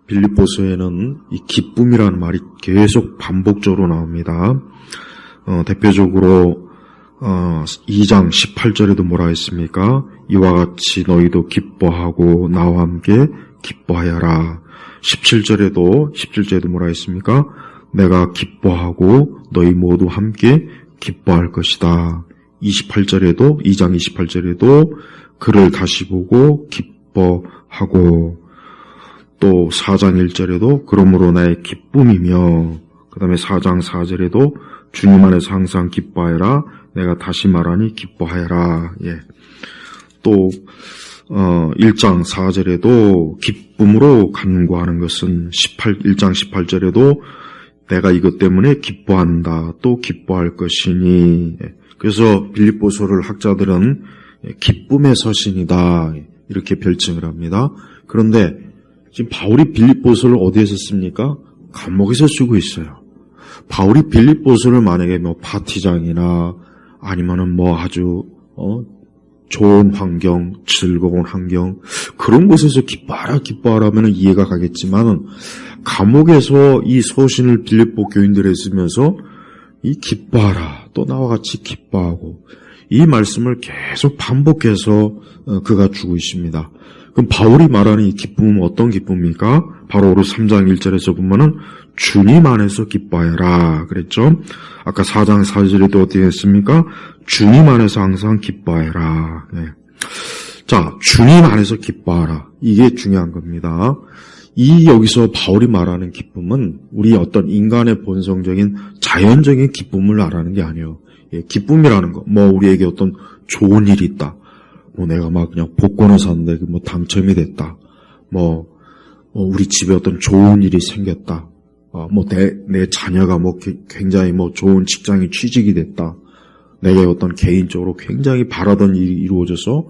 빌립보서에는 이 기쁨이라는 말이 계속 반복적으로 나옵니다. 대표적으로 2장 18절에도 뭐라 했습니까? 이와 같이 너희도 기뻐하고 나와 함께 기뻐하여라. 17절에도 뭐라 했습니까? 내가 기뻐하고 너희 모두 함께 기뻐할 것이다. 28절에도 2장 28절에도 그를 다시 보고 기뻐하고, 또 4장 1절에도 그러므로 나의 기쁨이며, 그 다음에 4장 4절에도 주님 안에서 항상 기뻐하여라. 내가 다시 말하니 기뻐하여라. 예. 또 1장 4절에도 기쁨으로 간구하는 것은 1장 18절에도 내가 이것 때문에 기뻐한다. 또 기뻐할 것이니. 그래서 빌립보서를 학자들은 기쁨의 서신이다. 이렇게 별칭을 합니다. 그런데 지금 바울이 빌립보서를 어디에서 씁니까? 감옥에서 쓰고 있어요. 바울이 빌립보서를 만약에 파티장이나 아니면은 아주 좋은 환경, 즐거운 환경, 그런 곳에서 기뻐하라 하면 이해가 가겠지만은 감옥에서 이 서신을 빌립보 교인들에 쓰면서 이 기뻐하라, 또 나와 같이 기뻐하고, 이 말씀을 계속 반복해서 그가 주고 있습니다. 그럼 바울이 말하는 이 기쁨은 어떤 기쁨입니까? 바로 3장 1절에서 보면은 주님 안에서 기뻐하여라 그랬죠. 아까 4장 4절에도 어떻게 했습니까? 주님 안에서 항상 기뻐하여라. 네. 자, 주님 안에서 기뻐하라. 이게 중요한 겁니다. 여기서 바울이 말하는 기쁨은 우리 어떤 인간의 본성적인 자연적인 기쁨을 말하는 게 아니에요. 예, 기쁨이라는 거, 우리에게 어떤 좋은 일이 있다. 내가 그냥 복권을 샀는데 당첨이 됐다. 우리 집에 어떤 좋은 일이 생겼다. 내 자녀가 굉장히 좋은 직장에 취직이 됐다. 내가 어떤 개인적으로 굉장히 바라던 일이 이루어져서,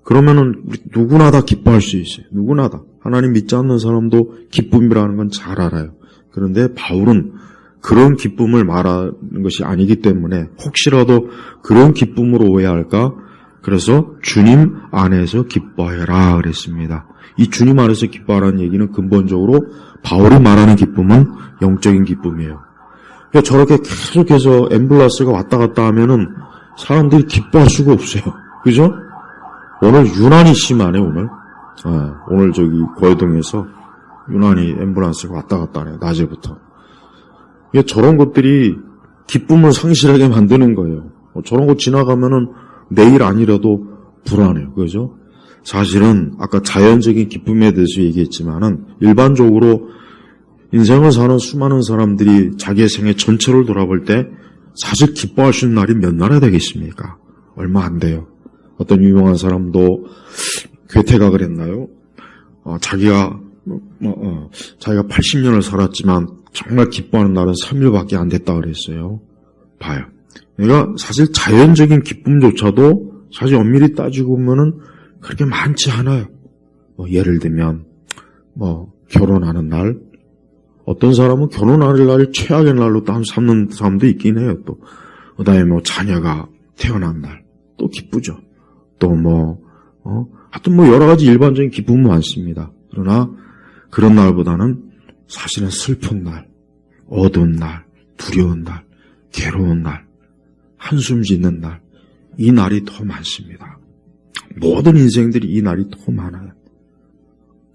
그러면은 우리 누구나 다 기뻐할 수 있어요. 누구나 다. 하나님 믿지 않는 사람도 기쁨이라는 건 잘 알아요. 그런데 바울은 그런 기쁨을 말하는 것이 아니기 때문에 혹시라도 그런 기쁨으로 오해할까? 그래서 주님 안에서 기뻐해라 그랬습니다. 이 주님 안에서 기뻐하라는 얘기는 근본적으로 바울이 말하는 기쁨은 영적인 기쁨이에요. 그러니까 저렇게 계속해서 앰뷸런스가 왔다 갔다 하면은 사람들이 기뻐할 수가 없어요. 그죠? 오늘 유난히 심하네, 오늘. 오늘 거회동에서 유난히 앰뷸런스가 왔다 갔다 하네요, 낮에부터. 저런 것들이 기쁨을 상실하게 만드는 거예요. 저런 거 지나가면은 내일 아니라도 불안해요. 그죠? 사실은 아까 자연적인 기쁨에 대해서 얘기했지만은 일반적으로 인생을 사는 수많은 사람들이 자기의 생애 전체를 돌아볼 때 사실 기뻐할 수 있는 날이 몇 날이 되겠습니까? 얼마 안 돼요. 어떤 유명한 사람도 괴테가 그랬나요? 자기가 80년을 살았지만 정말 기뻐하는 날은 3일밖에 안 됐다 그랬어요. 봐요. 그러니까 사실 자연적인 기쁨조차도 사실 엄밀히 따지고 보면은 그렇게 많지 않아요. 예를 들면 결혼하는 날, 어떤 사람은 결혼하는 날을 최악의 날로 삼는 사람도 있긴 해요. 또 그다음에 자녀가 태어난 날 또 기쁘죠. 또 하여튼 여러 가지 일반적인 기쁨은 많습니다. 그러나 그런 날보다는 사실은 슬픈 날, 어두운 날, 두려운 날, 괴로운 날, 한숨 짓는 날, 이 날이 더 많습니다. 모든 인생들이 이 날이 더 많아요.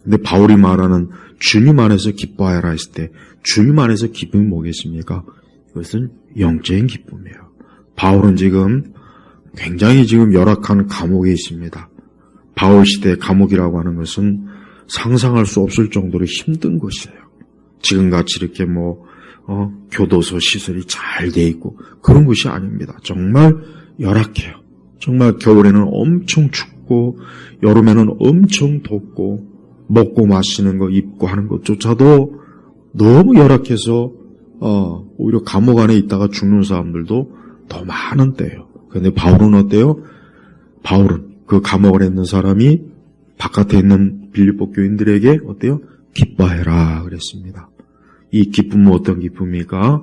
근데 바울이 말하는 주님 안에서 기뻐하여라 했을 때 주님 안에서 기쁨이 뭐겠습니까? 이것은 영적인 기쁨이에요. 바울은 지금 굉장히 열악한 감옥에 있습니다. 바울 시대 감옥이라고 하는 것은 상상할 수 없을 정도로 힘든 곳이에요. 지금같이 이렇게 교도소 시설이 잘 돼 있고 그런 곳이 아닙니다. 정말 열악해요. 정말 겨울에는 엄청 춥고 여름에는 엄청 덥고 먹고 마시는 거 입고 하는 것조차도 너무 열악해서 오히려 감옥 안에 있다가 죽는 사람들도 더 많은 때예요. 그런데 바울은 어때요? 바울은 그 감옥 안에 있는 사람이 바깥에 있는 빌립보 교인들에게 어때요? 기뻐해라 그랬습니다. 이 기쁨은 어떤 기쁨입니까?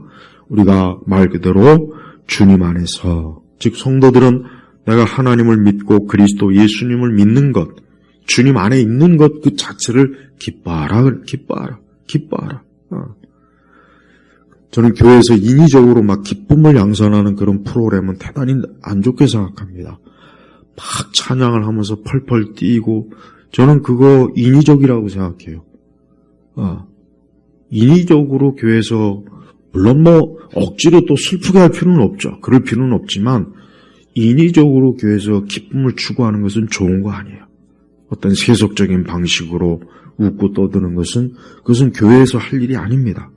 우리가 말 그대로 주님 안에서, 즉 성도들은 내가 하나님을 믿고 그리스도 예수님을 믿는 것, 주님 안에 있는 것 그 자체를 기뻐하라. 저는 교회에서 인위적으로 막 기쁨을 양산하는 그런 프로그램은 대단히 안 좋게 생각합니다. 막 찬양을 하면서 펄펄 뛰고, 저는 그거 인위적이라고 생각해요. 인위적으로 교회에서, 물론 뭐 억지로 또 슬프게 할 필요는 없죠. 그럴 필요는 없지만 인위적으로 교회에서 기쁨을 추구하는 것은 좋은 거 아니에요. 어떤 세속적인 방식으로 웃고 떠드는 그것은 교회에서 할 일이 아닙니다.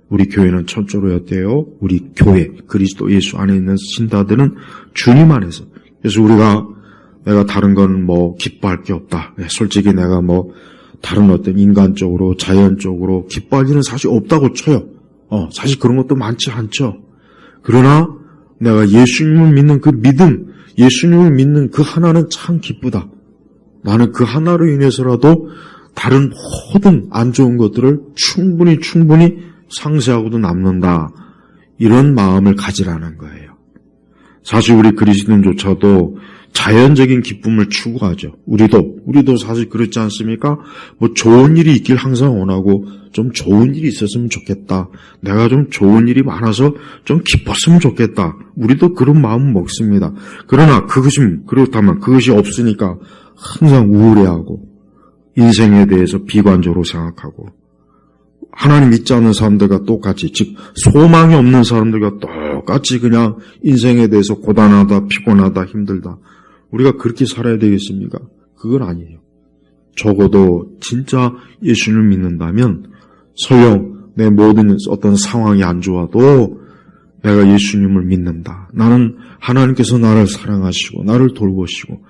우리 교회는 첫째로였대요. 우리 교회, 그리스도 예수 안에 있는 신자들은 주님 안에서. 그래서 내가 다른 건 뭐 기뻐할 게 없다. 솔직히 내가 뭐 다른 어떤 인간적으로, 자연적으로 기뻐할 일은 사실 없다고 쳐요. 사실 그런 것도 많지 않죠. 그러나 내가 예수님을 믿는 그 믿음, 예수님을 믿는 그 하나는 참 기쁘다. 나는 그 하나로 인해서라도 다른 모든 안 좋은 것들을 충분히 상쇄하고도 남는다. 이런 마음을 가지라는 거예요. 사실 우리 그리스도인조차도 자연적인 기쁨을 추구하죠. 우리도 사실 그렇지 않습니까? 뭐 좋은 일이 있길 항상 원하고 좀 좋은 일이 있었으면 좋겠다. 내가 좀 좋은 일이 많아서 좀 기뻤으면 좋겠다. 우리도 그런 마음은 먹습니다. 그러나 그렇다면 그것이 없으니까 항상 우울해하고 인생에 대해서 비관적으로 생각하고 하나님 믿지 않는 사람들과 똑같이, 즉 소망이 없는 사람들과 똑같이 그냥 인생에 대해서 고단하다, 피곤하다, 힘들다. 우리가 그렇게 살아야 되겠습니까? 그건 아니에요. 적어도 진짜 예수님을 믿는다면 설령 내 모든 어떤 상황이 안 좋아도 내가 예수님을 믿는다. 나는 하나님께서 나를 사랑하시고 나를 돌보시고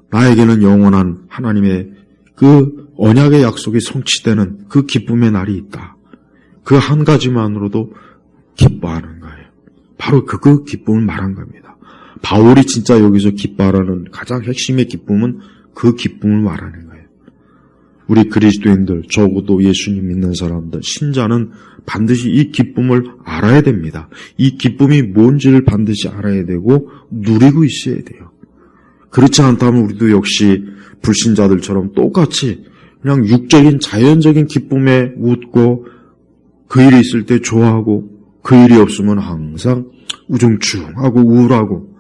나에게는 영원한 하나님의 그 언약의 약속이 성취되는 그 기쁨의 날이 있다. 그 한 가지만으로도 기뻐하는 거예요. 바로 그 기쁨을 말한 겁니다. 바울이 진짜 여기서 기뻐하라는 가장 핵심의 기쁨은 그 기쁨을 말하는 거예요. 우리 그리스도인들, 적어도 예수님 믿는 사람들, 신자는 반드시 이 기쁨을 알아야 됩니다. 이 기쁨이 뭔지를 반드시 알아야 되고 누리고 있어야 돼요. 그렇지 않다면 우리도 역시 불신자들처럼 똑같이 그냥 육적인 자연적인 기쁨에 웃고 그 일이 있을 때 좋아하고 그 일이 없으면 항상 우중충하고 우울하고,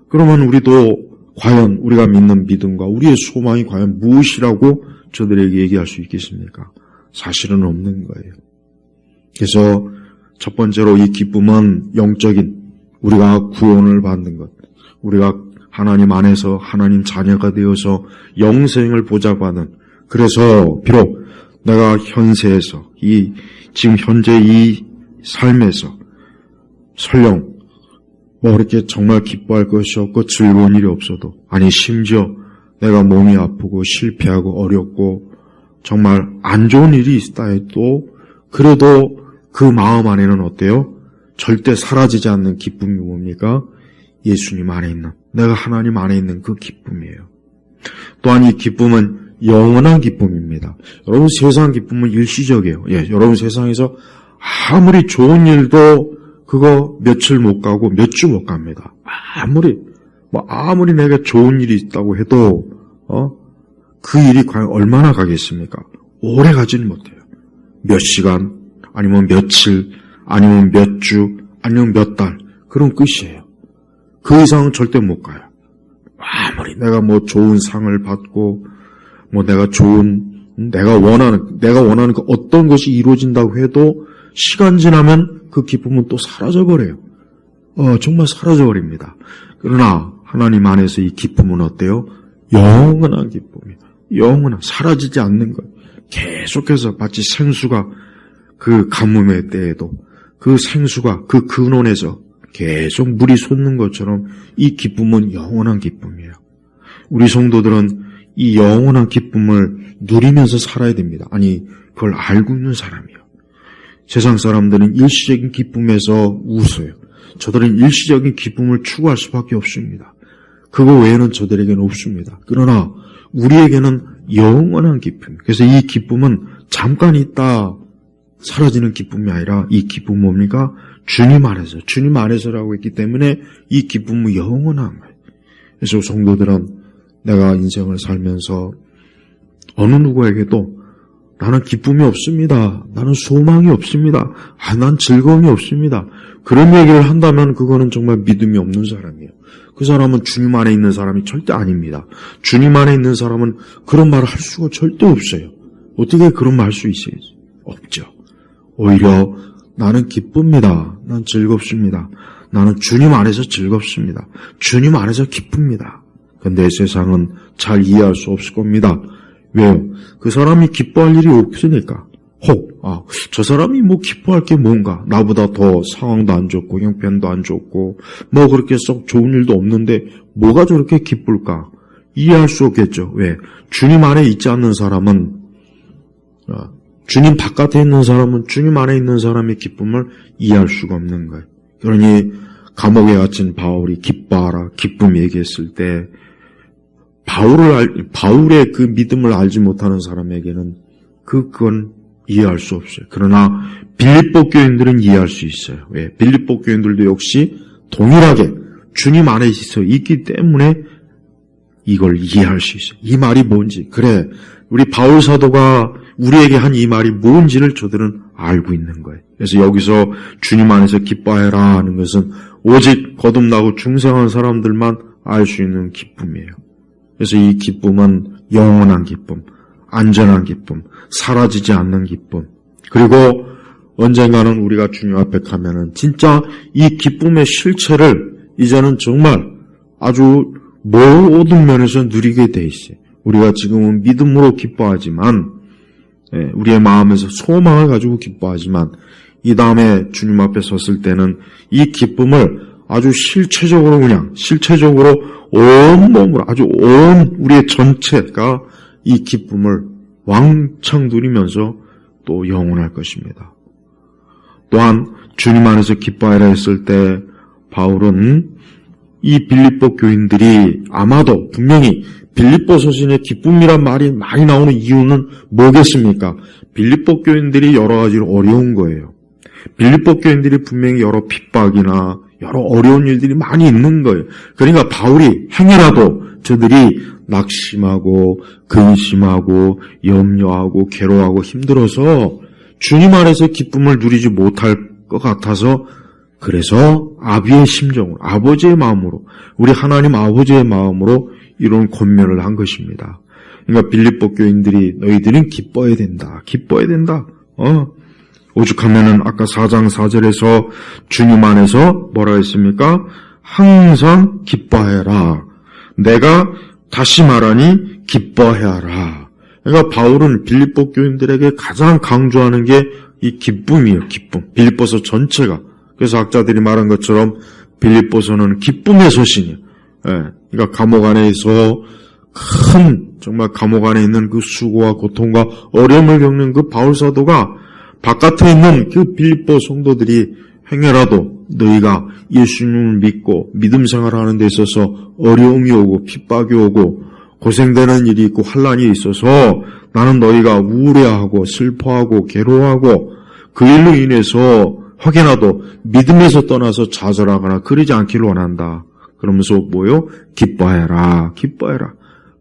그러면 우리도 과연 우리가 믿는 믿음과 우리의 소망이 과연 무엇이라고 저들에게 얘기할 수 있겠습니까? 사실은 없는 거예요. 그래서 첫 번째로 이 기쁨은 영적인, 우리가 구원을 받는 것, 우리가 하나님 안에서 하나님 자녀가 되어서 영생을 보자고 하는, 그래서 비록 내가 현세에서 지금 현재 이 삶에서 설령 뭐 그렇게 정말 기뻐할 것이 없고 즐거운 일이 없어도, 아니 심지어 내가 몸이 아프고 실패하고 어렵고 정말 안 좋은 일이 있다 해도 그래도 그 마음 안에는 어때요? 절대 사라지지 않는 기쁨이 뭡니까? 예수님 안에 있는, 내가 하나님 안에 있는 그 기쁨이에요. 또한 이 기쁨은 영원한 기쁨입니다. 여러분, 세상 기쁨은 일시적이에요. 여러분 세상에서 아무리 좋은 일도 그거 며칠 못 가고 몇 주 못 갑니다. 아무리 내가 좋은 일이 있다고 해도 그 일이 과연 얼마나 가겠습니까? 오래 가지는 못해요. 몇 시간, 아니면 며칠, 아니면 몇 주, 아니면 몇 달, 그런 끝이에요. 그 이상은 절대 못 가요. 아무리 내가 뭐 좋은 상을 받고 뭐 내가 원하는 그 어떤 것이 이루어진다고 해도 시간 지나면 그 기쁨은 또 사라져버려요. 정말 사라져버립니다. 그러나 하나님 안에서 이 기쁨은 어때요? 영원한 기쁨이에요. 영원한, 사라지지 않는 것. 계속해서 마치 생수가 그 가뭄의 때에도 그 생수가 그 근원에서 계속 물이 솟는 것처럼 이 기쁨은 영원한 기쁨이에요. 우리 성도들은 이 영원한 기쁨을 누리면서 살아야 됩니다. 아니, 그걸 알고 있는 사람이에요. 세상 사람들은 일시적인 기쁨에서 웃어요. 저들은 일시적인 기쁨을 추구할 수밖에 없습니다. 그거 외에는 저들에게는 없습니다. 그러나 우리에게는 영원한 기쁨. 그래서 이 기쁨은 잠깐 있다 사라지는 기쁨이 아니라 이 기쁨은 뭡니까? 주님 안에서라고 했기 때문에 이 기쁨은 영원한 거예요. 그래서 성도들은 내가 인생을 살면서 어느 누구에게도 나는 기쁨이 없습니다. 나는 소망이 없습니다. 난 즐거움이 없습니다. 그런 얘기를 한다면 그거는 정말 믿음이 없는 사람이에요. 그 사람은 주님 안에 있는 사람이 절대 아닙니다. 주님 안에 있는 사람은 그런 말을 할 수가 절대 없어요. 어떻게 그런 말 할 수 있어요? 없죠. 오히려 나는 기쁩니다. 난 즐겁습니다. 나는 주님 안에서 즐겁습니다. 주님 안에서 기쁩니다. 근데 세상은 잘 이해할 수 없을 겁니다. 왜요? 그 사람이 기뻐할 일이 없으니까. 저 사람이 뭐 기뻐할 게 뭔가? 나보다 더 상황도 안 좋고 형편도 안 좋고 뭐 그렇게 썩 좋은 일도 없는데 뭐가 저렇게 기쁠까? 이해할 수 없겠죠. 왜? 주님 안에 있지 않는 사람은, 주님 바깥에 있는 사람은 주님 안에 있는 사람의 기쁨을 이해할 수가 없는 거예요. 그러니 감옥에 갇힌 바울이 기뻐하라, 기쁨 얘기했을 때 바울의 그 믿음을 알지 못하는 사람에게는 그건 이해할 수 없어요. 그러나 빌립보 교인들은 이해할 수 있어요. 왜? 빌립보 교인들도 역시 동일하게 주님 안에 있어 있기 때문에 이걸 이해할 수 있어요. 이 말이 뭔지, 그래, 우리 바울 사도가 우리에게 한 이 말이 뭔지를 저들은 알고 있는 거예요. 그래서 여기서 주님 안에서 기뻐해라 하는 것은 오직 거듭나고 중생한 사람들만 알 수 있는 기쁨이에요. 그래서 이 기쁨은 영원한 기쁨, 안전한 기쁨, 사라지지 않는 기쁨, 그리고 언젠가는 우리가 주님 앞에 가면은 진짜 이 기쁨의 실체를 이제는 정말 아주 모든 면에서 누리게 돼 있어요. 우리가 지금은 믿음으로 기뻐하지만, 우리의 마음에서 소망을 가지고 기뻐하지만, 이 다음에 주님 앞에 섰을 때는 이 기쁨을 아주 실체적으로 온몸으로, 아주 온 우리의 전체가 이 기쁨을 왕창 누리면서 또 영원할 것입니다. 또한 주님 안에서 기뻐하라 했을 때 바울은 이 빌립보 교인들이 아마도 분명히 빌립보 서신에 기쁨이란 말이 많이 나오는 이유는 뭐겠습니까? 빌립보 교인들이 여러 가지로 어려운 거예요. 빌립보 교인들이 분명히 여러 핍박이나 여러 어려운 일들이 많이 있는 거예요. 그러니까 바울이 행여라도 저들이 낙심하고 근심하고 염려하고 괴로워하고 힘들어서 주님 안에서 기쁨을 누리지 못할 것 같아서, 그래서 아비의 심정으로, 아버지의 마음으로, 우리 하나님 아버지의 마음으로 이런 권면을 한 것입니다. 그러니까 빌립보 교인들이 너희들은 기뻐해야 된다. 오죽하면은 아까 4장 4절에서 주님 안에서 뭐라 했습니까? 항상 기뻐해라. 내가 다시 말하니 기뻐해라. 그러니까 바울은 빌립보 교인들에게 가장 강조하는 게 이 기쁨이에요. 기쁨. 빌립보서 전체가. 그래서 학자들이 말한 것처럼 빌립보서는 기쁨의 서신이에요. 그러니까 감옥 안에서 정말 감옥 안에 있는 그 수고와 고통과 어려움을 겪는 그 바울 사도가 바깥에 있는 그 빌립보 성도들이 행여라도 너희가 예수님을 믿고 믿음 생활하는 데 있어서 어려움이 오고 핍박이 오고 고생되는 일이 있고 환난이 있어서 나는 너희가 우울해하고 슬퍼하고 괴로워하고 그 일로 인해서 혹여나도 믿음에서 떠나서 좌절하거나 그러지 않기를 원한다. 그러면서 뭐요? 기뻐해라.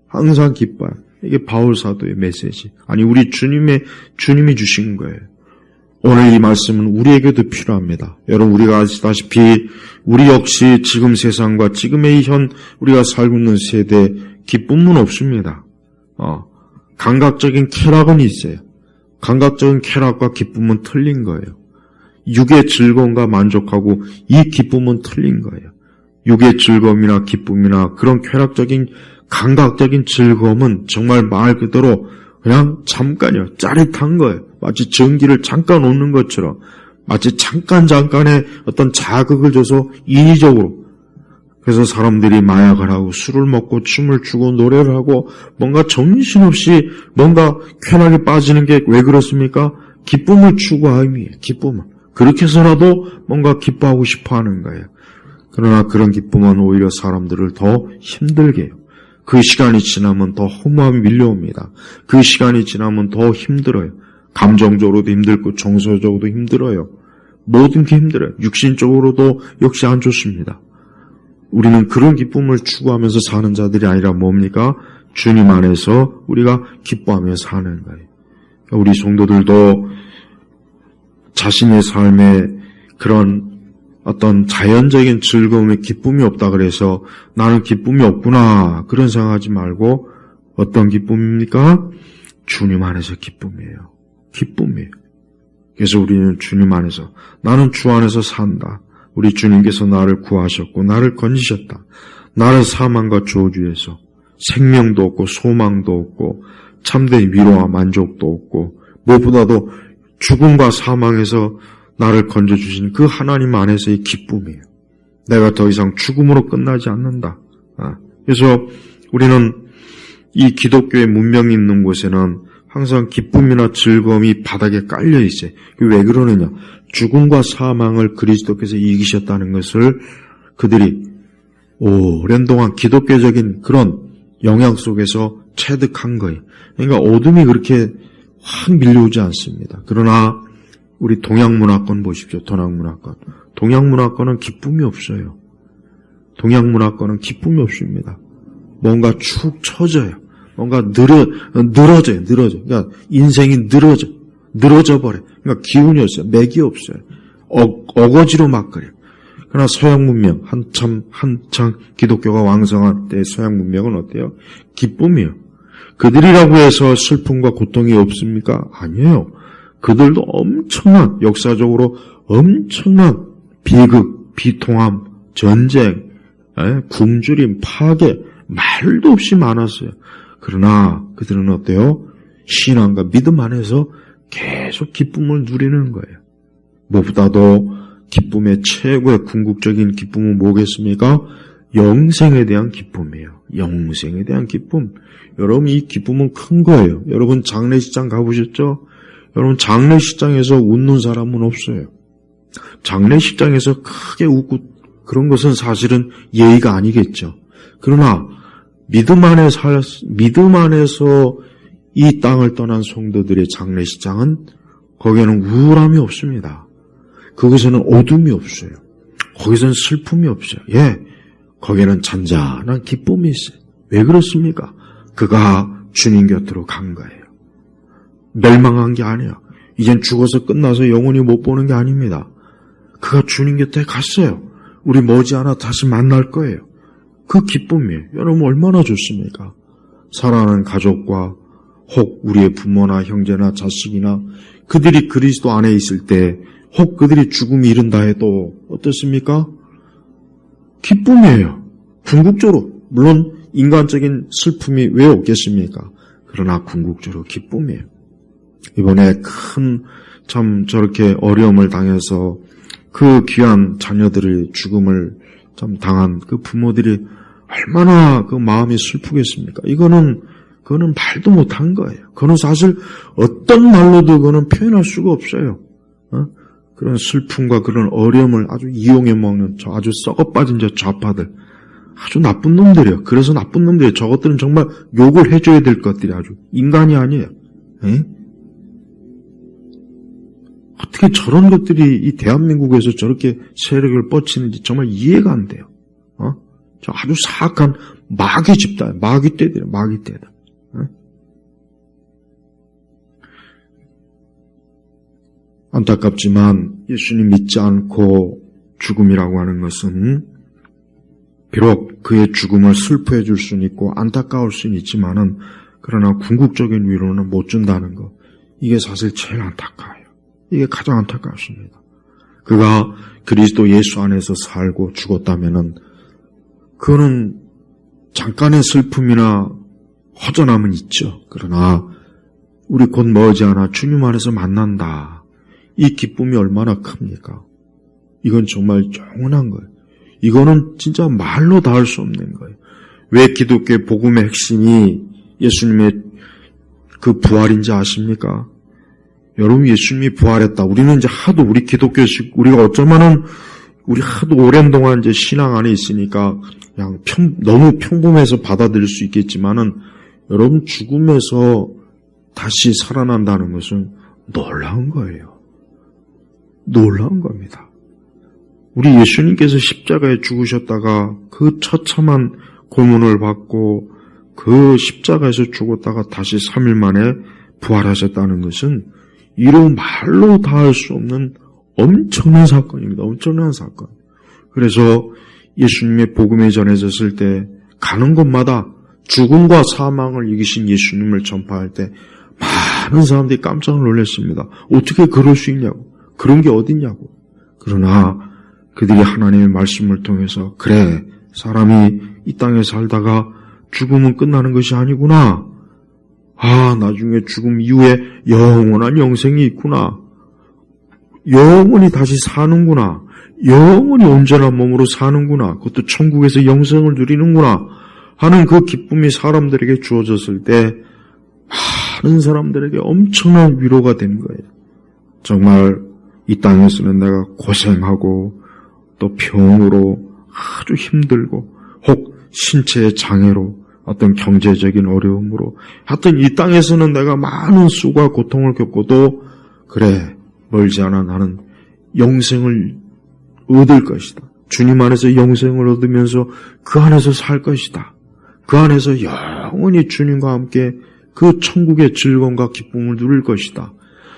항상 기뻐해. 이게 바울 사도의 메시지. 아니, 우리 주님이 주신 거예요. 오늘 이 말씀은 우리에게도 필요합니다. 여러분, 우리가 아시다시피 우리 역시 지금 세상과 지금의 우리가 살고 있는 세대에 기쁨은 없습니다. 감각적인 쾌락은 있어요. 감각적인 쾌락과 기쁨은 틀린 거예요. 육의 즐거움과 만족하고 이 기쁨은 틀린 거예요. 육의 즐거움이나 기쁨이나 그런 쾌락적인 감각적인 즐거움은 정말 말 그대로 그냥 잠깐이요. 짜릿한 거예요. 마치 전기를 잠깐 놓는 것처럼, 마치 잠깐의 어떤 자극을 줘서 인위적으로. 그래서 사람들이 마약을 하고 술을 먹고 춤을 추고 노래를 하고 뭔가 정신없이 뭔가 쾌락에 빠지는 게 왜 그렇습니까? 기쁨을 추구함이에요. 기쁨을. 그렇게 해서라도 뭔가 기뻐하고 싶어 하는 거예요. 그러나 그런 기쁨은 오히려 사람들을 더 힘들게 해요. 그 시간이 지나면 더 허무함이 밀려옵니다. 그 시간이 지나면 더 힘들어요. 감정적으로도 힘들고 정서적으로도 힘들어요. 모든 게 힘들어요. 육신적으로도 역시 안 좋습니다. 우리는 그런 기쁨을 추구하면서 사는 자들이 아니라 뭡니까? 주님 안에서 우리가 기뻐하며 사는 거예요. 우리 성도들도 자신의 삶에 그런 어떤 자연적인 즐거움에 기쁨이 없다 그래서 나는 기쁨이 없구나 그런 생각하지 말고 어떤 기쁨입니까? 주님 안에서 기쁨이에요. 기쁨이에요. 그래서 우리는 주님 안에서 나는 주 안에서 산다. 우리 주님께서 나를 구하셨고 나를 건지셨다. 나를 사망과 저주에서 생명도 없고 소망도 없고 참된 위로와 만족도 없고 무엇보다도 죽음과 사망에서 나를 건져주신 그 하나님 안에서의 기쁨이에요. 내가 더 이상 죽음으로 끝나지 않는다. 그래서 우리는 이 기독교의 문명이 있는 곳에는 항상 기쁨이나 즐거움이 바닥에 깔려 있어요. 왜 그러느냐? 죽음과 사망을 그리스도께서 이기셨다는 것을 그들이 오랜 동안 기독교적인 그런 영향 속에서 체득한 거예요. 그러니까 어둠이 그렇게 확 밀려오지 않습니다. 그러나 우리 동양문화권 보십시오. 동양문화권. 동양문화권은 기쁨이 없어요. 동양문화권은 기쁨이 없습니다. 뭔가 축 처져요. 뭔가 늘어져요. 그러니까 인생이 늘어져 버려요. 그러니까 기운이 없어요. 맥이 없어요. 어거지로 막 그래요. 그러나 서양 문명, 한참 기독교가 왕성한 때 서양 문명은 어때요? 기쁨이에요. 그들이라고 해서 슬픔과 고통이 없습니까? 아니에요. 그들도 엄청난, 역사적으로 엄청난 비극, 비통함, 전쟁, 굶주림, 파괴, 말도 없이 많았어요. 그러나 그들은 어때요? 신앙과 믿음 안에서 계속 기쁨을 누리는 거예요. 무엇보다도 기쁨의 최고의 궁극적인 기쁨은 뭐겠습니까? 영생에 대한 기쁨이에요. 영생에 대한 기쁨. 여러분 이 기쁨은 큰 거예요. 여러분 장례식장 가보셨죠? 여러분 장례식장에서 웃는 사람은 없어요. 장례식장에서 크게 웃고 그런 것은 사실은 예의가 아니겠죠. 그러나 믿음 안에서 이 땅을 떠난 성도들의 장례식장은 거기에는 우울함이 없습니다. 그곳에는 어둠이 없어요. 거기서는 슬픔이 없어요. 거기에는 잔잔한 기쁨이 있어요. 왜 그렇습니까? 그가 주님 곁으로 간 거예요. 멸망한 게 아니에요. 이젠 죽어서 끝나서 영원히 못 보는 게 아닙니다. 그가 주님 곁에 갔어요. 우리 머지않아 다시 만날 거예요. 그 기쁨이에요. 여러분 얼마나 좋습니까? 사랑하는 가족과 혹 우리의 부모나 형제나 자식이나 그들이 그리스도 안에 있을 때 혹 그들이 죽음이 이른다 해도 어떻습니까? 기쁨이에요. 궁극적으로. 물론 인간적인 슬픔이 왜 없겠습니까? 그러나 궁극적으로 기쁨이에요. 이번에 참 저렇게 어려움을 당해서 그 귀한 자녀들의 죽음을 참 당한 그 부모들이 얼마나 그 마음이 슬프겠습니까? 그거는 말도 못한 거예요. 그거는 사실 어떤 말로도 그거는 표현할 수가 없어요. 그런 슬픔과 그런 어려움을 아주 이용해 먹는 아주 썩어빠진 좌파들. 아주 나쁜 놈들이에요. 그래서 나쁜 놈들이에요. 저것들은 정말 욕을 해줘야 될 것들이 아주 인간이 아니에요. 어떻게 저런 것들이 이 대한민국에서 저렇게 세력을 뻗치는지 정말 이해가 안 돼요. 저 아주 사악한 마귀 집단, 마귀 떼들이에요. 마귀 떼들. 안타깝지만 예수님 믿지 않고 죽음이라고 하는 것은 비록 그의 죽음을 슬퍼해 줄 수는 있고 안타까울 수는 있지만은 그러나 궁극적인 위로는 못 준다는 것. 이게 사실 제일 안타까워요. 이게 가장 안타깝습니다. 그가 그리스도 예수 안에서 살고 죽었다면은 그거는 잠깐의 슬픔이나 허전함은 있죠. 그러나 우리 곧 머지않아 주님 안에서 만난다. 이 기쁨이 얼마나 큽니까? 이건 정말 영원한 거예요. 이거는 진짜 말로 다 할 수 없는 거예요. 왜 기독교의 복음의 핵심이 예수님의 그 부활인지 아십니까? 여러분 예수님이 부활했다. 우리는 이제 하도 우리 기독교식 우리가 어쩌면은 우리 하도 오랜 동안 이제 신앙 안에 있으니까 그냥 너무 평범해서 받아들일 수 있겠지만은 여러분 죽음에서 다시 살아난다는 것은 놀라운 거예요. 놀라운 겁니다. 우리 예수님께서 십자가에 죽으셨다가 그 처참한 고문을 받고 그 십자가에서 죽었다가 다시 3일 만에 부활하셨다는 것은 이루 말로 다 할 수 없는 엄청난 사건입니다. 엄청난 사건. 그래서 예수님의 복음이 전해졌을 때 가는 곳마다 죽음과 사망을 이기신 예수님을 전파할 때 많은 사람들이 깜짝 놀랐습니다. 어떻게 그럴 수 있냐고. 그런 게 어딨냐고. 그러나 그들이 하나님의 말씀을 통해서 그래, 사람이 이 땅에 살다가 죽음은 끝나는 것이 아니구나. 나중에 죽음 이후에 영원한 영생이 있구나. 영원히 다시 사는구나. 영원히 온전한 몸으로 사는구나. 그것도 천국에서 영생을 누리는구나 하는 그 기쁨이 사람들에게 주어졌을 때 많은 사람들에게 엄청난 위로가 되는 거예요. 정말 이 땅에서는 내가 고생하고 또 병으로 아주 힘들고 혹 신체의 장애로 어떤 경제적인 어려움으로 하여튼 이 땅에서는 내가 많은 수고와 고통을 겪고도 그래, 멀지 않아 나는 영생을 얻을 것이다. 주님 안에서 영생을 얻으면서 그 안에서 살 것이다. 그 안에서 영원히 주님과 함께 그 천국의 즐거움과 기쁨을 누릴 것이다.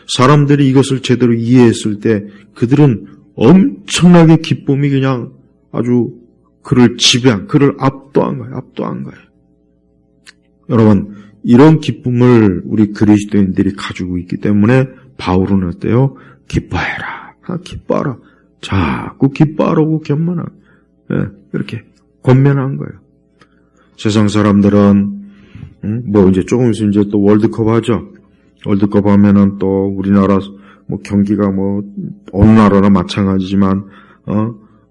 사람들이 이것을 제대로 이해했을 때 그들은 엄청나게 기쁨이 그냥 아주 그를 지배한, 그를 압도한 거예요. 여러분, 이런 기쁨을 우리 그리스도인들이 가지고 있기 때문에 바울은 어때요? 기뻐해라. 기뻐하라. 자꾸 기뻐하라고 견만한, 이렇게 권면한 거예요. 세상 사람들은 이제 조금 있으면 이제 또 월드컵 하죠. 월드컵 하면은 또 우리나라 경기가 어느 나라나 마찬가지지만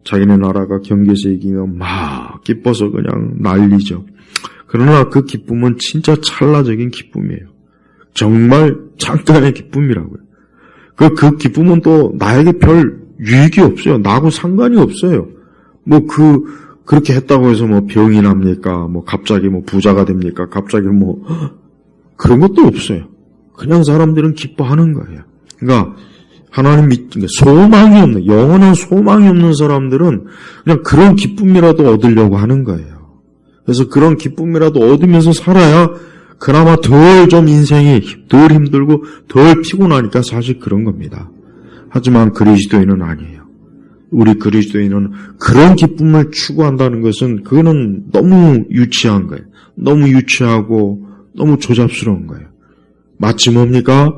자기네 나라가 경기에서 이기면 막 기뻐서 그냥 난리죠. 그러나 그 기쁨은 진짜 찰나적인 기쁨이에요. 정말 잠깐의 기쁨이라고요. 그 기쁨은 또 나에게 별 유익이 없어요. 나하고 상관이 없어요. 그렇게 했다고 해서 병이 납니까? 갑자기 부자가 됩니까? 갑자기 그런 것도 없어요. 그냥 사람들은 기뻐하는 거예요. 그러니까 소망이 없는, 영원한 소망이 없는 사람들은 그냥 그런 기쁨이라도 얻으려고 하는 거예요. 그래서 그런 기쁨이라도 얻으면서 살아야 그나마 덜 좀 인생이 덜 힘들고 덜 피곤하니까 사실 그런 겁니다. 하지만 그리스도인은 아니에요. 우리 그리스도인은 그런 기쁨을 추구한다는 것은 그거는 너무 유치한 거예요. 너무 유치하고 너무 조잡스러운 거예요. 마치 뭡니까?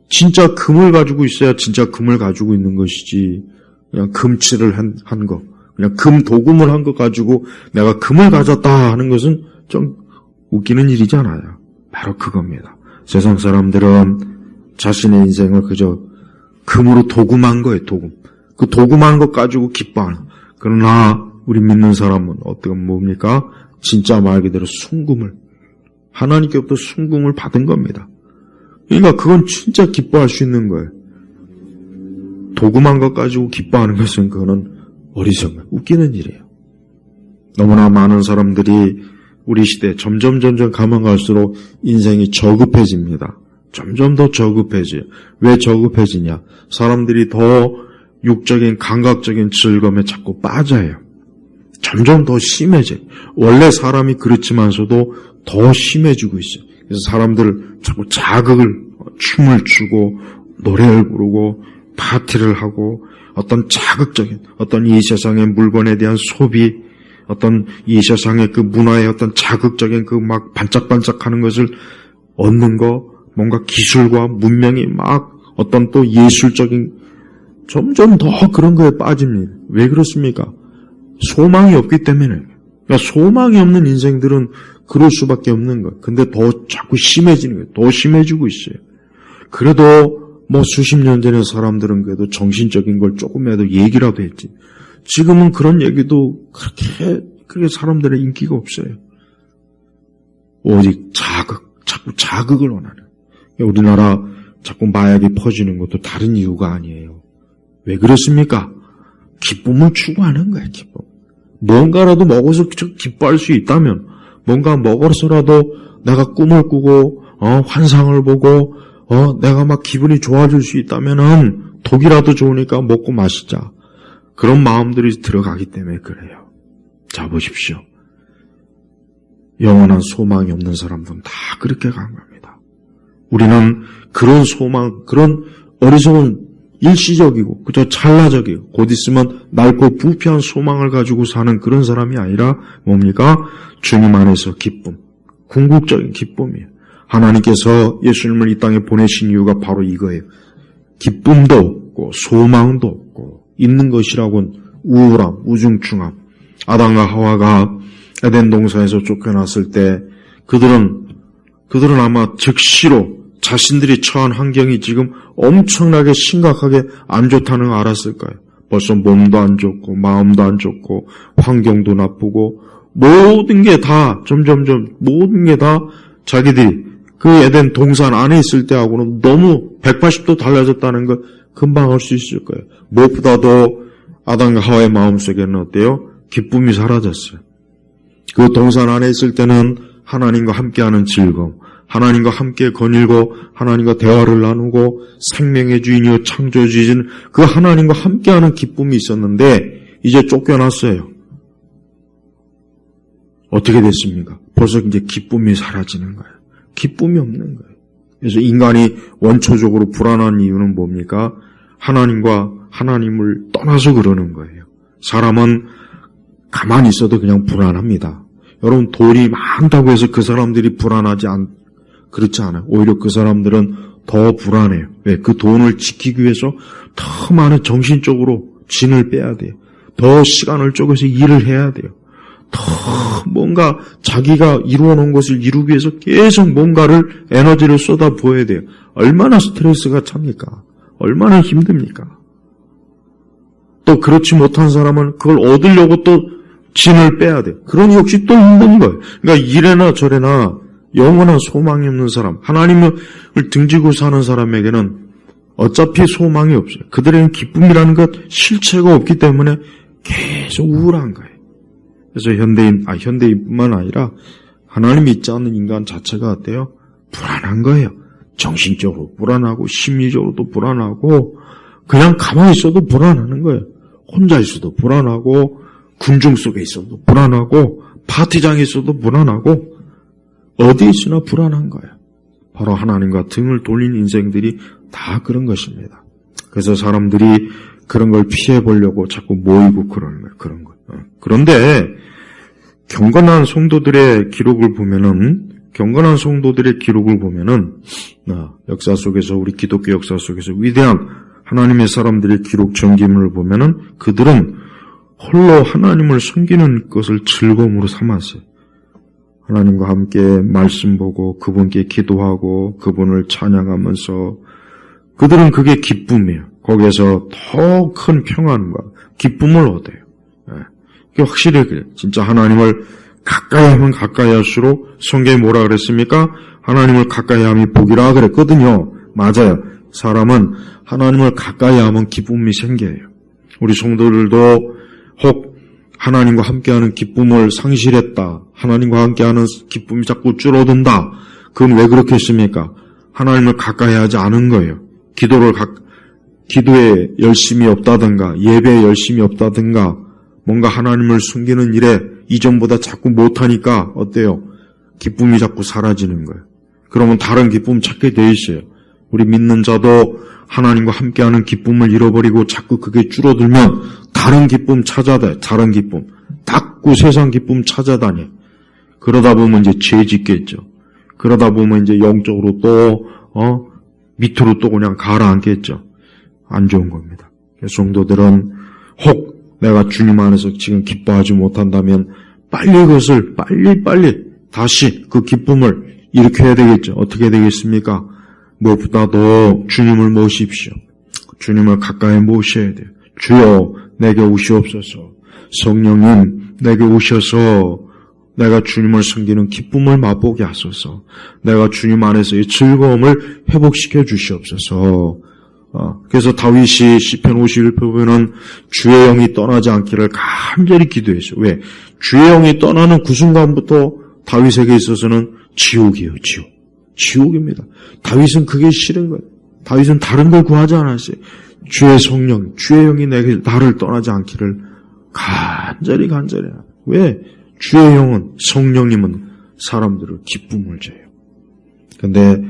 진짜 금을 가지고 있어야 진짜 금을 가지고 있는 것이지 그냥 금칠을 한 거, 그냥 금 도금을 한 거 가지고 내가 금을 가졌다 하는 것은 좀 웃기는 일이잖아요. 바로 그겁니다. 세상 사람들은 자신의 인생을 그저 금으로 도금한 거예요. 그 도금한 것 가지고 기뻐하는. 그러나 우리 믿는 사람은 어떻게 뭡니까? 진짜 말 그대로 순금을, 하나님께부터 순금을 받은 겁니다. 그러니까 그건 진짜 기뻐할 수 있는 거예요. 도금한 것 가지고 기뻐하는 것은 그거는 어리석은, 웃기는 일이에요. 너무나 많은 사람들이 우리 시대에 점점 가면 갈수록 인생이 저급해집니다. 점점 더 저급해져요. 왜 저급해지냐? 사람들이 더 육적인 감각적인 즐거움에 자꾸 빠져요. 점점 더 심해져요. 원래 사람이 그렇지만서도 더 심해지고 있어요. 그래서 사람들 자꾸 자극을, 춤을 추고 노래를 부르고 파티를 하고 어떤 자극적인, 어떤 이 세상의 물건에 대한 소비, 어떤 이 세상의 그 문화의 어떤 자극적인 그 막 반짝반짝하는 것을 얻는 거, 뭔가 기술과 문명이 막 어떤 또 예술적인, 점점 더 그런 거에 빠집니다. 왜 그렇습니까? 소망이 없기 때문에. 그러니까 소망이 없는 인생들은 그럴 수밖에 없는 거예요. 근데 더 자꾸 심해지는 거예요. 더 심해지고 있어요. 그래도 수십 년 전에 사람들은 그래도 정신적인 걸 조금이라도 얘기라도 했지. 지금은 그런 얘기도 그렇게 사람들의 인기가 없어요. 오직 자꾸 자극을 원하는. 우리나라 자꾸 마약이 퍼지는 것도 다른 이유가 아니에요. 왜 그렇습니까? 기쁨을 추구하는 거예요, 기쁨. 뭔가라도 먹어서 기뻐할 수 있다면, 뭔가 먹어서라도 내가 꿈을 꾸고, 환상을 보고, 내가 막 기분이 좋아질 수 있다면은, 독이라도 좋으니까 먹고 마시자. 그런 마음들이 들어가기 때문에 그래요. 자, 보십시오. 영원한 소망이 없는 사람들은 다 그렇게 간 겁니다. 우리는 그런 소망, 그런 어리석은 일시적이고 그저 찰나적이고 곧 있으면 낡고 부패한 소망을 가지고 사는 그런 사람이 아니라 뭡니까? 주님 안에서 기쁨, 궁극적인 기쁨이에요. 하나님께서 예수님을 이 땅에 보내신 이유가 바로 이거예요. 기쁨도 없고 소망도 없고 있는 것이라고는 우울함, 우중충함. 아담과 하와가 에덴 동산에서 쫓겨났을 때 그들은 아마 즉시로 자신들이 처한 환경이 지금 엄청나게 심각하게 안 좋다는 걸 알았을 거예요. 벌써 몸도 안 좋고 마음도 안 좋고 환경도 나쁘고 모든 게 다 점점점 모든 게 다 자기들이 그 에덴 동산 안에 있을 때하고는 너무 180도 달라졌다는 걸 금방 알 수 있을 거예요. 무엇보다도 아담과 하와의 마음속에는 어때요? 기쁨이 사라졌어요. 그 동산 안에 있을 때는 하나님과 함께하는 즐거움, 하나님과 함께 거닐고 하나님과 대화를 나누고 생명의 주인이요 창조주인 그 하나님과 함께하는 기쁨이 있었는데 이제 쫓겨났어요. 어떻게 됐습니까? 벌써 이제 기쁨이 사라지는 거예요. 기쁨이 없는 거예요. 그래서 인간이 원초적으로 불안한 이유는 뭡니까? 하나님을 떠나서 그러는 거예요. 사람은 가만히 있어도 그냥 불안합니다. 여러분 돈이 많다고 해서 그 사람들이 그렇지 않아요. 오히려 그 사람들은 더 불안해요. 왜? 그 돈을 지키기 위해서 더 많은 정신적으로 진을 빼야 돼요. 더 시간을 쪼개서 일을 해야 돼요. 더 뭔가 자기가 이루어놓은 것을 이루기 위해서 계속 뭔가를 에너지를 쏟아부어야 돼요. 얼마나 스트레스가 찹니까? 얼마나 힘듭니까? 또 그렇지 못한 사람은 그걸 얻으려고 또 진을 빼야 돼요. 그러니 역시 또 힘든 거예요. 그러니까 이래나 저래나 영원한 소망이 없는 사람, 하나님을 등지고 사는 사람에게는 어차피 소망이 없어요. 그들에게는 기쁨이라는 것 실체가 없기 때문에 계속 우울한 거예요. 그래서 현대인뿐만 아니라 하나님 믿지 않는 인간 자체가 어때요? 불안한 거예요. 정신적으로 불안하고 심리적으로도 불안하고 그냥 가만히 있어도 불안하는 거예요. 혼자 있어도 불안하고 군중 속에 있어도 불안하고 파티장에 있어도 불안하고 어디 있으나 불안한 거예요. 바로 하나님과 등을 돌린 인생들이 다 그런 것입니다. 그래서 사람들이 그런 걸 피해보려고 자꾸 모이고 그러는 거예요. 그런 거. 그런데 경건한 성도들의 기록을 보면은 역사 속에서 우리 기독교 역사 속에서 위대한 하나님의 사람들의 기록 전기문을 보면은 그들은 홀로 하나님을 섬기는 것을 즐거움으로 삼았어요. 하나님과 함께 말씀 보고 그분께 기도하고 그분을 찬양하면서 그들은 그게 기쁨이에요. 거기에서 더 큰 평안과 기쁨을 얻어요. 그게 확실히 그래요. 진짜 하나님을 가까이 하면 가까이 할수록 성경에 뭐라 그랬습니까? 하나님을 가까이 함이 복이라 그랬거든요. 맞아요. 사람은 하나님을 가까이 하면 기쁨이 생겨요. 우리 성도들도 혹 하나님과 함께하는 기쁨을 상실했다. 하나님과 함께하는 기쁨이 자꾸 줄어든다. 그건 왜 그렇게 했습니까? 하나님을 가까이 하지 않은 거예요. 기도에 열심이 없다든가 예배에 열심이 없다든가 뭔가 하나님을 숨기는 일에 이전보다 자꾸 못하니까 어때요? 기쁨이 자꾸 사라지는 거예요. 그러면 다른 기쁨 찾게 돼 있어요. 우리 믿는 자도 하나님과 함께하는 기쁨을 잃어버리고 자꾸 그게 줄어들면 다른 기쁨 찾아다녀. 다른 기쁨. 자꾸 세상 기쁨 찾아다녀. 그러다 보면 이제 죄 짓겠죠. 그러다 보면 이제 영적으로 또 밑으로 또 그냥 가라앉겠죠. 안 좋은 겁니다. 성도들은 혹 내가 주님 안에서 지금 기뻐하지 못한다면 빨리 그것을 빨리 다시 그 기쁨을 일으켜야 되겠죠. 어떻게 되겠습니까? 무엇보다도 주님을 모십시오. 주님을 가까이 모셔야 돼요. 주여 내게 오시옵소서. 성령님 내게 오셔서 내가 주님을 섬기는 기쁨을 맛보게 하소서. 내가 주님 안에서의 즐거움을 회복시켜 주시옵소서. 그래서 다윗이 시편 51편 보면은 주의 영이 떠나지 않기를 간절히 기도했어요. 왜? 주의 영이 떠나는 그 순간부터 다윗에게 있어서는 지옥이에요. 지옥입니다. 다윗은 그게 싫은 거예요. 다윗은 다른 걸 구하지 않았어요. 주의 성령, 주의 영이 나를 떠나지 않기를 간절히. 왜? 주의 영은, 성령님은 사람들을 기쁨을 줘요. 근데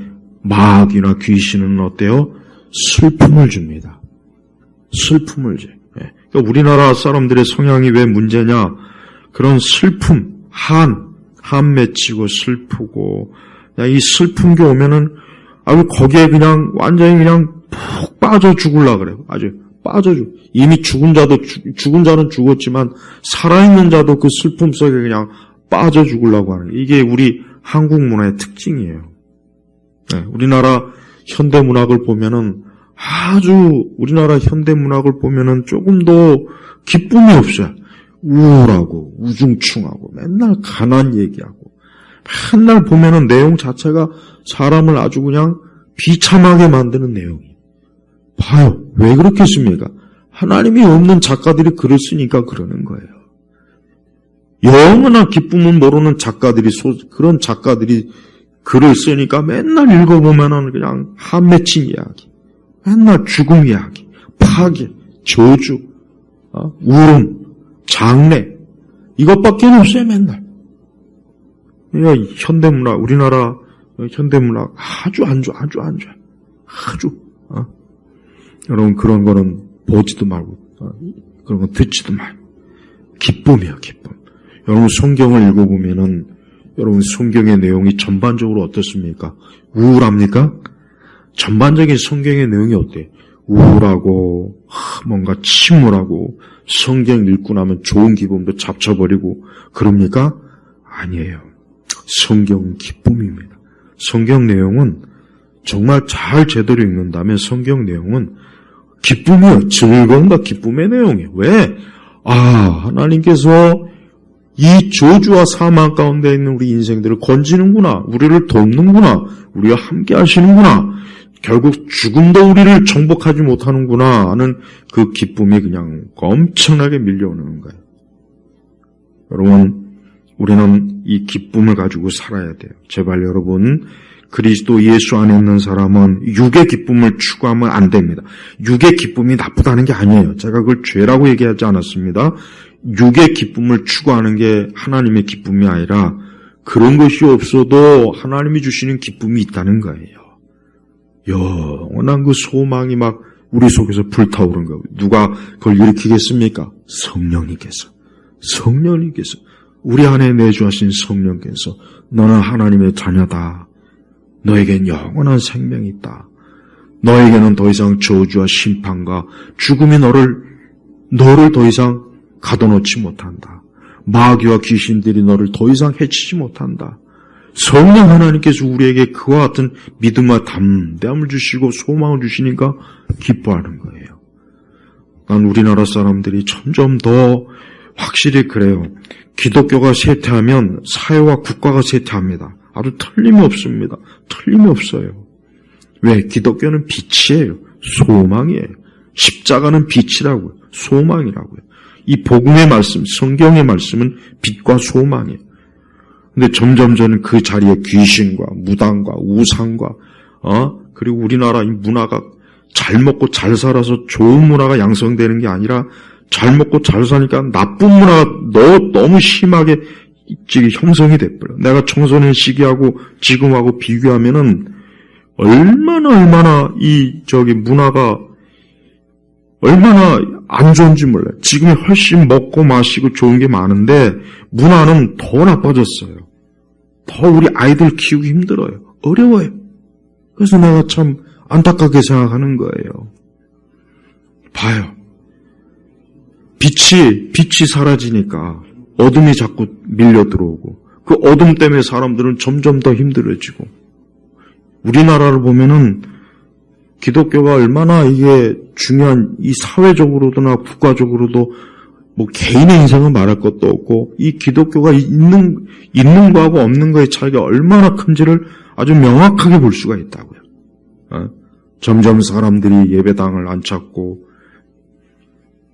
마귀나 귀신은 어때요? 슬픔을 줍니다. 슬픔을 줘요. 그러니까 우리나라 사람들의 성향이 왜 문제냐? 그런 슬픔, 한 맺히고 슬프고, 이 슬픔게 오면은, 거기에 그냥, 완전히 그냥 푹 빠져 죽으려고 그래요. 아주 빠져 이미 죽은 자는 죽었지만, 살아있는 자도 그 슬픔 속에 그냥 빠져 죽으려고 하는, 이게 우리 한국 문화의 특징이에요. 네, 우리나라 현대문학을 보면은, 우리나라 현대문학을 보면은 조금 더 기쁨이 없어요. 우울하고 우중충하고 맨날 가난 얘기하고 맨날 보면은 내용 자체가 사람을 아주 그냥 비참하게 만드는 내용이에요. 봐요. 왜 그렇겠습니까? 하나님이 없는 작가들이 글을 쓰니까 그러는 거예요. 영원한 기쁨은 모르는 그런 작가들이 글을 쓰니까 맨날 읽어보면은 그냥 한 맺힌 이야기, 맨날 죽음 이야기, 파괴, 저주, 울음, 장래, 이것밖에 없어요, 맨날. 현대문학, 우리나라 현대문학 아주 안 좋아. 여러분, 그런 거는 보지도 말고, 그런 거 듣지도 말고. 기쁨이야, 기쁨. 여러분, 성경을 읽어보면은, 여러분, 성경의 내용이 전반적으로 어떻습니까? 우울합니까? 전반적인 성경의 내용이 어때요? 우울하고, 뭔가 침울하고, 성경 읽고 나면 좋은 기쁨도 잡쳐버리고, 그럽니까? 아니에요. 성경은 기쁨입니다. 성경 내용은 정말 잘 제대로 읽는다면 성경 내용은 기쁨이요. 즐거움과 기쁨의 내용이에요. 왜? 하나님께서 이 저주와 사망 가운데 있는 우리 인생들을 건지는구나. 우리를 돕는구나. 우리와 함께 하시는구나. 결국 죽음도 우리를 정복하지 못하는구나 하는 그 기쁨이 그냥 엄청나게 밀려오는 거예요. 여러분, 우리는 이 기쁨을 가지고 살아야 돼요. 제발 여러분, 그리스도 예수 안에 있는 사람은 육의 기쁨을 추구하면 안 됩니다. 육의 기쁨이 나쁘다는 게 아니에요. 제가 그걸 죄라고 얘기하지 않았습니다. 육의 기쁨을 추구하는 게 하나님의 기쁨이 아니라 그런 것이 없어도 하나님이 주시는 기쁨이 있다는 거예요. 영원한 그 소망이 막 우리 속에서 불타오른 거예요. 누가 그걸 일으키겠습니까? 성령님께서. 우리 안에 내주하신 성령께서 너는 하나님의 자녀다. 너에겐 영원한 생명이 있다. 너에게는 더 이상 저주와 심판과 죽음이 너를 더 이상 가둬놓지 못한다. 마귀와 귀신들이 너를 더 이상 해치지 못한다. 성령 하나님께서 우리에게 그와 같은 믿음과 담대함을 주시고 소망을 주시니까 기뻐하는 거예요. 난 우리나라 사람들이 점점 더 확실히 그래요. 기독교가 쇠퇴하면 사회와 국가가 쇠퇴합니다. 아주 틀림이 없습니다. 틀림이 없어요. 왜? 기독교는 빛이에요. 소망이에요. 십자가는 빛이라고요. 소망이라고요. 이 복음의 말씀, 성경의 말씀은 빛과 소망이에요. 근데 점점 저는 그 자리에 귀신과 무당과 우상과 그리고 우리나라 이 문화가 잘 먹고 잘 살아서 좋은 문화가 양성되는 게 아니라 잘 먹고 잘 사니까 나쁜 문화가 너무 심하게 형성이 돼버려. 내가 청소년 시기하고 지금하고 비교하면은 얼마나 문화가 얼마나 안 좋은지 몰라요. 지금이 훨씬 먹고 마시고 좋은 게 많은데 문화는 더 나빠졌어요. 더 우리 아이들 키우기 힘들어요. 어려워요. 그래서 내가 참 안타깝게 생각하는 거예요. 봐요. 빛이 사라지니까 어둠이 자꾸 밀려 들어오고 그 어둠 때문에 사람들은 점점 더 힘들어지고 우리나라를 보면은 기독교가 얼마나 이게 중요한 이 사회적으로도나 국가적으로도 뭐 개인의 인생은 말할 것도 없고 이 기독교가 있는 거하고 없는 거의 차이가 얼마나 큰지를 아주 명확하게 볼 수가 있다고요. 점점 사람들이 예배당을 안 찾고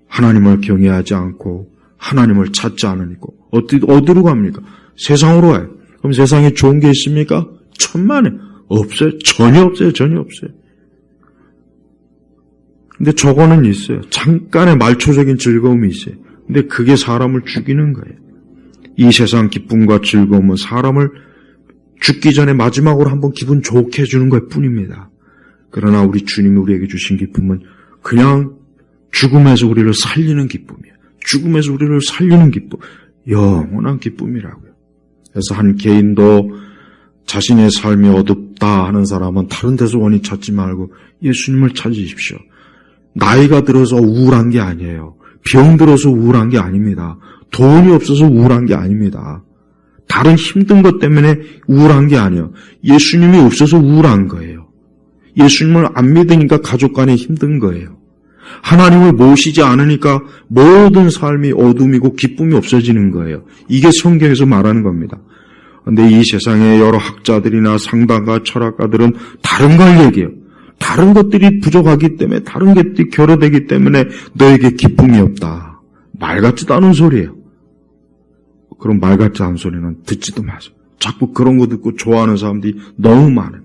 하나님을 경외하지 않고 하나님을 찾지 않으니까 어디로 갑니까? 세상으로 가요. 그럼 세상에 좋은 게 있습니까? 천만에 없어요. 전혀 없어요. 근데 저거는 있어요. 잠깐의 말초적인 즐거움이 있어요. 근데 그게 사람을 죽이는 거예요. 이 세상 기쁨과 즐거움은 사람을 죽기 전에 마지막으로 한번 기분 좋게 해주는 것 뿐입니다. 그러나 우리 주님이 우리에게 주신 기쁨은 그냥 죽음에서 우리를 살리는 기쁨이에요. 죽음에서 우리를 살리는 기쁨, 영원한 기쁨이라고요. 그래서 한 개인도 자신의 삶이 어둡다 하는 사람은 다른 데서 원인 찾지 말고 예수님을 찾으십시오. 나이가 들어서 우울한 게 아니에요. 병 들어서 우울한 게 아닙니다. 돈이 없어서 우울한 게 아닙니다. 다른 힘든 것 때문에 우울한 게 아니에요. 예수님이 없어서 우울한 거예요. 예수님을 안 믿으니까 가족 간에 힘든 거예요. 하나님을 모시지 않으니까 모든 삶이 어둠이고 기쁨이 없어지는 거예요. 이게 성경에서 말하는 겁니다. 그런데 이 세상의 여러 학자들이나 상담가, 철학가들은 다른 걸 얘기해요. 다른 것들이 부족하기 때문에, 다른 것들이 결여되기 때문에 너에게 기쁨이 없다. 말 같지도 않은 소리예요. 그런 말 같지 않은 소리는 듣지도 마세요. 자꾸 그런 거 듣고 좋아하는 사람들이 너무 많아요.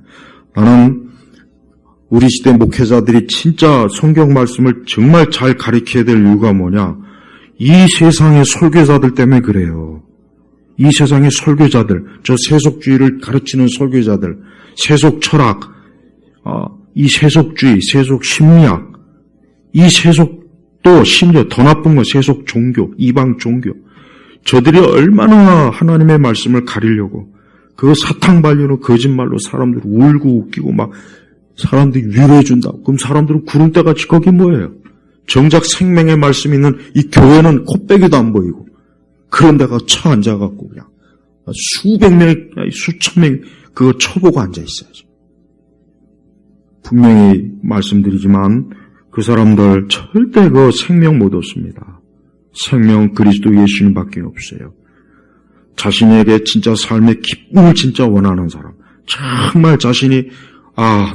나는 우리 시대 목회자들이 진짜 성경 말씀을 정말 잘 가르쳐야 될 이유가 뭐냐? 이 세상의 설교자들 때문에 그래요. 이 세상의 설교자들, 저 세속주의를 가르치는 설교자들, 세속 철학, 이 세속주의, 세속 심리학, 이 세속도 심지어 더 나쁜 건 세속 종교, 이방 종교. 저들이 얼마나 하나님의 말씀을 가리려고 그 사탕발리로 거짓말로 사람들 울고 웃기고 막 사람들이 위로해준다고. 그럼 사람들은 구름대같이 거기 뭐예요? 정작 생명의 말씀이 있는 이 교회는 코빼기도 안 보이고 그런 데가 쳐 앉아갖고 그냥 수백 명, 수천 명 그거 쳐보고 앉아있어야죠. 분명히 말씀드리지만 그 사람들 절대 그 생명 못 얻습니다. 생명 그리스도 예수님밖에 없어요. 자신에게 진짜 삶의 기쁨을 진짜 원하는 사람, 정말 자신이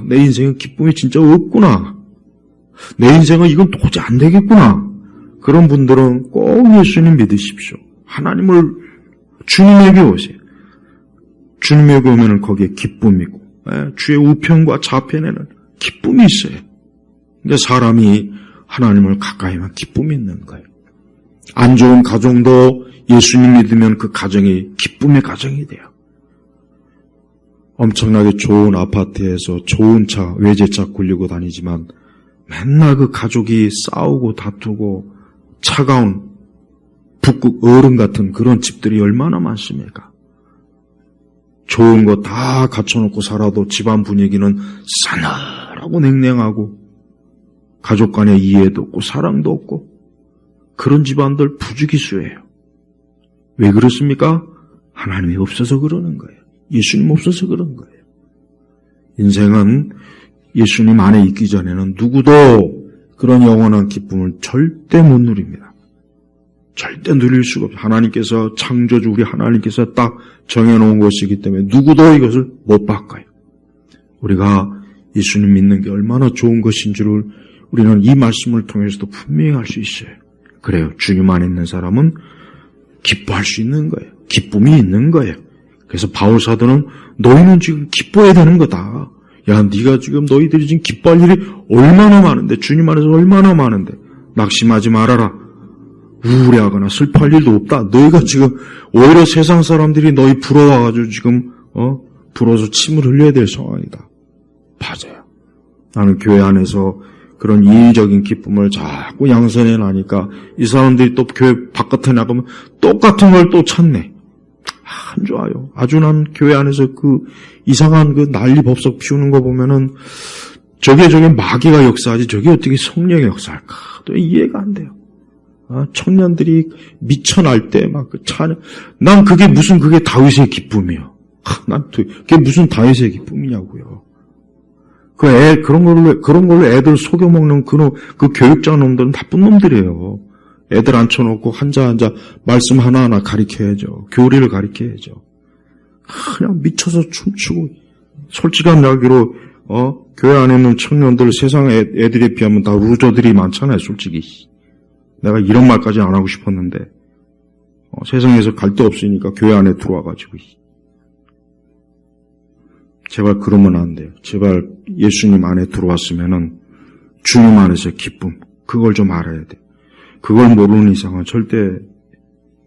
내 인생은 기쁨이 진짜 없구나, 내 인생은 이건 도저히 안 되겠구나, 그런 분들은 꼭 예수님 믿으십시오. 하나님을 주님에게 오세요. 주님에게 오면 거기에 기쁨이 있고 주의 우편과 좌편에는 기쁨이 있어요. 근데 사람이 하나님을 가까이 하면 기쁨이 있는 거예요. 안 좋은 가정도 예수님 믿으면 그 가정이 기쁨의 가정이 돼요. 엄청나게 좋은 아파트에서 좋은 차, 외제차 굴리고 다니지만 맨날 그 가족이 싸우고 다투고 차가운 북극 얼음 같은 그런 집들이 얼마나 많습니까? 좋은 거 다 갖춰놓고 살아도 집안 분위기는 싸늘하고 냉랭하고 가족 간의 이해도 없고 사랑도 없고 그런 집안들 부주기수예요. 왜 그렇습니까? 하나님이 없어서 그러는 거예요. 예수님 없어서 그런 거예요. 인생은 예수님 안에 있기 전에는 누구도 그런 영원한 기쁨을 절대 못 누립니다. 절대 누릴 수가 없어요. 하나님께서 창조주 우리 하나님께서 딱 정해놓은 것이기 때문에 누구도 이것을 못 바꿔요. 우리가 예수님 믿는 게 얼마나 좋은 것인 줄을 우리는 이 말씀을 통해서도 분명히 알 수 있어요. 그래요. 주님 안에 있는 사람은 기뻐할 수 있는 거예요. 기쁨이 있는 거예요. 그래서 바울 사도는 너희는 지금 기뻐해야 되는 거다. 야, 네가 지금 너희들이 지금 기뻐할 일이 얼마나 많은데, 주님 안에서 얼마나 많은데 낙심하지 말아라. 우울해하거나 슬퍼할 일도 없다. 너희가 지금 오히려 세상 사람들이 너희 부러워가지고 지금 부러워서 침을 흘려야 될 상황이다. 맞아요. 나는 교회 안에서 그런 이의적인 기쁨을 자꾸 양선해 나니까 이 사람들이 또 교회 바깥에 나가면 똑같은 걸 또 찾네. 안 좋아요. 아주 난 교회 안에서 그 이상한 그 난리 법석 피우는 거 보면은 저게 마귀가 역사하지 저게 어떻게 성령이 역사할까? 또 이해가 안 돼요. 청년들이 미쳐날 때 막 그 찬양, 난 그게 다윗의 기쁨이요. 난 그게 무슨 다윗의 기쁨이냐고요. 그런 걸로 애들 속여먹는 그 교육자 놈들은 나쁜 놈들이에요. 애들 앉혀놓고 한자 말씀 하나하나 가르쳐야죠. 교리를 가르쳐야죠. 그냥 미쳐서 춤추고, 솔직한 이야기로, 교회 안에 있는 청년들 세상 애들에 비하면 다 루저들이 많잖아요, 솔직히. 내가 이런 말까지 안 하고 싶었는데, 세상에서 갈 데 없으니까 교회 안에 들어와가지고. 제발 그러면 안 돼요. 제발 예수님 안에 들어왔으면은 주님 안에서 기쁨, 그걸 좀 알아야 돼요. 그걸 모르는 이상은 절대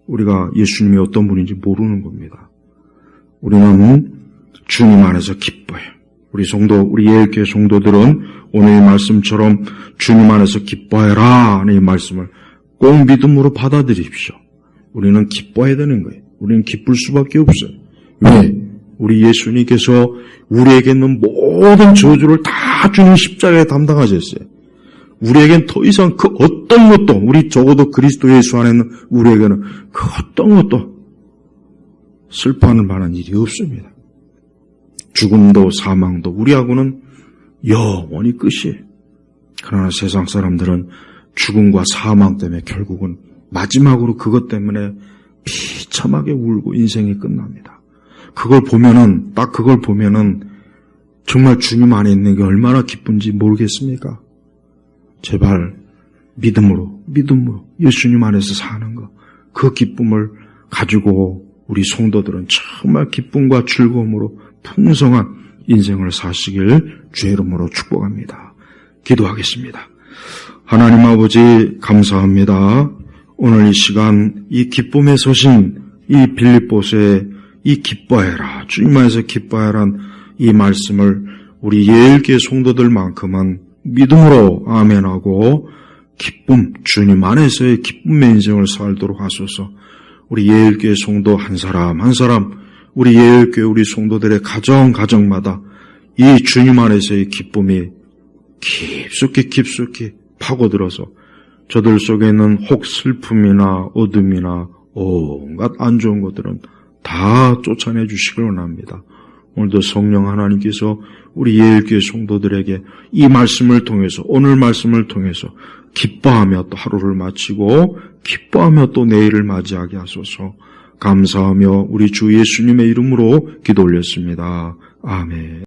우리가 예수님이 어떤 분인지 모르는 겁니다. 우리는 주님 안에서 기뻐해요. 우리 성도, 우리 예일교회 성도들은 오늘 이 말씀처럼 주님 안에서 기뻐해라 하는 이 말씀을 꼭 믿음으로 받아들이십시오. 우리는 기뻐해야 되는 거예요. 우리는 기쁠 수밖에 없어요. 왜? 우리 예수님께서 우리에게 있는 모든 저주를 다 주님 십자가에 담당하셨어요. 우리에겐 더 이상 그 어떤 것도, 우리 적어도 그리스도 예수 안에 있는 우리에게는 그 어떤 것도 슬퍼하는 만한 일이 없습니다. 죽음도 사망도 우리하고는 영원히 끝이에요. 그러나 세상 사람들은 죽음과 사망 때문에 결국은 마지막으로 그것 때문에 비참하게 울고 인생이 끝납니다. 그걸 보면은, 딱 그걸 보면은 정말 주님 안에 있는 게 얼마나 기쁜지 모르겠습니까? 제발 믿음으로 예수님 안에서 사는 것, 그 기쁨을 가지고 우리 성도들은 정말 기쁨과 즐거움으로 풍성한 인생을 사시길 주의 이름으로 축복합니다. 기도하겠습니다. 하나님 아버지 감사합니다. 오늘 이 시간 이 기쁨의 서신 이 빌립보서의 이 기뻐해라, 주님 안에서 기뻐해란 이 말씀을 우리 예일교회 성도들만큼은 믿음으로 아멘하고 기쁨, 주님 안에서의 기쁨의 인생을 살도록 하소서. 우리 예일교회 성도 한 사람 한 사람, 우리 예일교회 우리 성도들의 가정마다 이 주님 안에서의 기쁨이 깊숙이 파고들어서 저들 속에 있는 혹 슬픔이나 어둠이나 온갖 안 좋은 것들은 다 쫓아내 주시길 원합니다. 오늘도 성령 하나님께서 우리 예일교회 성도들에게 이 말씀을 통해서, 오늘 말씀을 통해서 기뻐하며 또 하루를 마치고 기뻐하며 또 내일을 맞이하게 하소서. 감사하며 우리 주 예수님의 이름으로 기도 올렸습니다. 아멘.